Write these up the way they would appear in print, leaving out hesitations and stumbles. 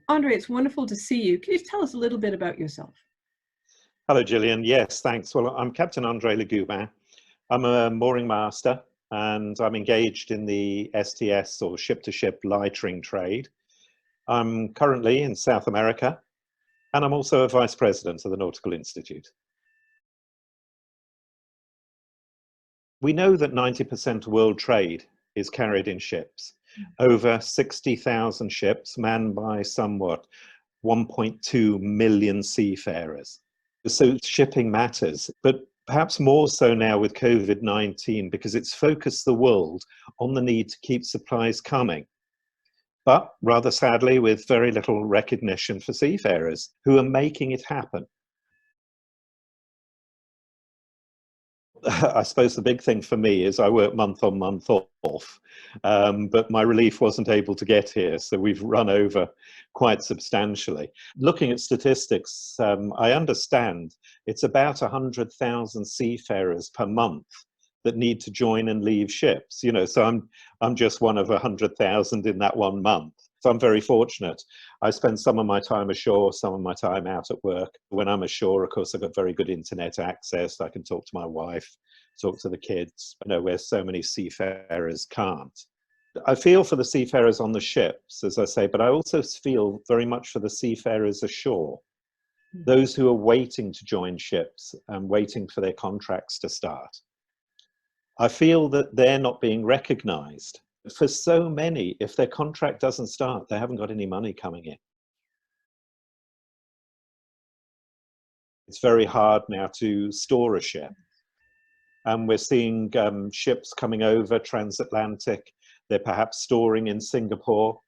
Andre, it's wonderful to see you. Can you tell us a little bit about yourself? Hello, Gillian. Yes, thanks. Well, I'm Captain Andre LeGoubin. I'm a mooring master and I'm engaged in the STS or ship-to-ship lightering trade. I'm currently in South America and I'm also a vice president of the Nautical Institute. We know that 90% of world trade is carried in ships. Over 60,000 ships manned by somewhat 1.2 million seafarers. So shipping matters, but perhaps more so now with COVID-19 because it's focused the world on the need to keep supplies coming. But rather sadly, with very little recognition for seafarers who are making it happen. I suppose the big thing for me is I work month on, month off, but my relief wasn't able to get here, so we've run over quite substantially. Looking at statistics, I understand it's about 100,000 seafarers per month that need to join and leave ships. You know, so I'm just one of 100,000 in that 1 month. So I'm very fortunate. I spend some of my time ashore, some of my time out at work. When I'm ashore, of course, I've got very good internet access. I can talk to my wife, talk to the kids, you know, where so many seafarers can't. I feel for the seafarers on the ships, as I say, but I also feel very much for the seafarers ashore, those who are waiting to join ships and waiting for their contracts to start. I feel that they're not being recognized. For so many, if their contract doesn't start, they haven't got any money coming in. It's very hard now to store a ship. And we're seeing ships coming over transatlantic. They're perhaps storing in Singapore.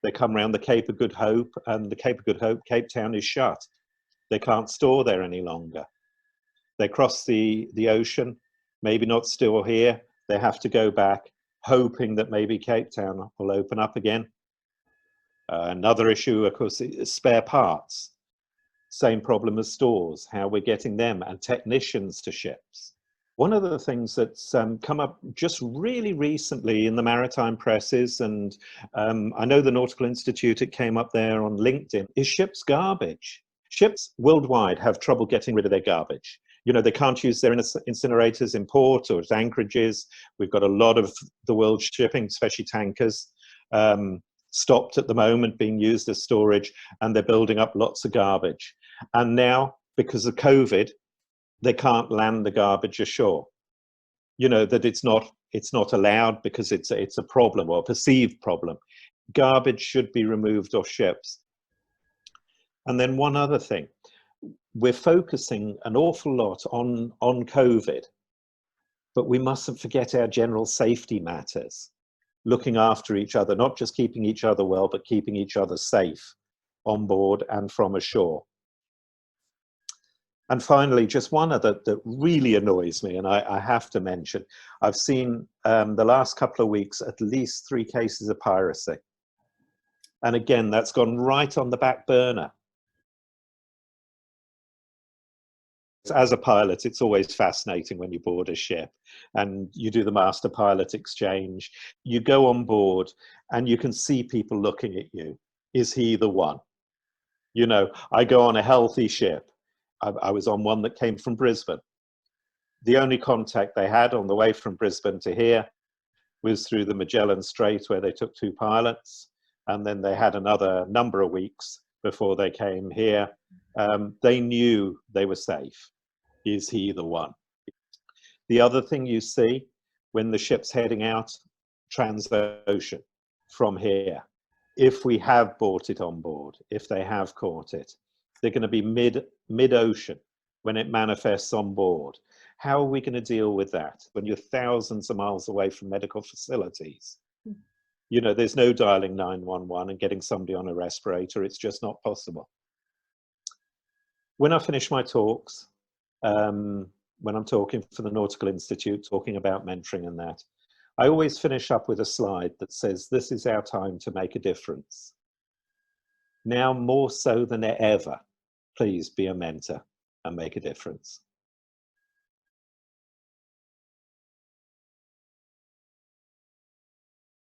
They come around the Cape of Good Hope, and the Cape of Good Hope, Cape Town is shut. They can't store there any longer. They cross the ocean, maybe not still here. They have to go back, hoping that maybe Cape Town will open up again. Another issue, of course, is spare parts. Same problem as stores, how we're getting them and technicians to ships. One of the things that's come up just really recently in the maritime presses, and I know the Nautical Institute, it came up there on LinkedIn, is ships' garbage. Ships worldwide have trouble getting rid of their garbage. You know, they can't use their incinerators in port or at anchorages. We've got a lot of the world's shipping, especially tankers, stopped at the moment, being used as storage, and they're building up lots of garbage. And now, because of COVID, they can't land the garbage ashore. You know, that it's not allowed because it's a problem or a perceived problem. Garbage should be removed off ships. And then one other thing. We're focusing an awful lot on COVID, but we mustn't forget our general safety matters. Looking after each other, not just keeping each other well, but keeping each other safe on board and from ashore. And finally, just one other that really annoys me, and I have to mention, I've seen the last couple of weeks at least 3 cases of piracy. And again, that's gone right on the back burner. As a pilot, it's always fascinating when you board a ship and you do the master pilot exchange. You go on board and you can see people looking at you. Is he the one? You know, I go on a healthy ship. I was on one that came from Brisbane. The only contact they had on the way from Brisbane to here was through the Magellan Strait, where they took 2 pilots. And then they had another number of weeks before they came here. They knew they were safe. Is he the one? The other thing you see when the ship's heading out trans-ocean from here, if we have brought it on board, if they have caught it, they're going to be mid-ocean when it manifests on board. How are we going to deal with that when you're thousands of miles away from medical facilities? You know, there's no dialing 911 and getting somebody on a respirator. It's just not possible. When I finish my talks, when I'm talking for the Nautical Institute, talking about mentoring and that, I always finish up with a slide that says, this is our time to make a difference. Now more so than ever, please be a mentor and make a difference.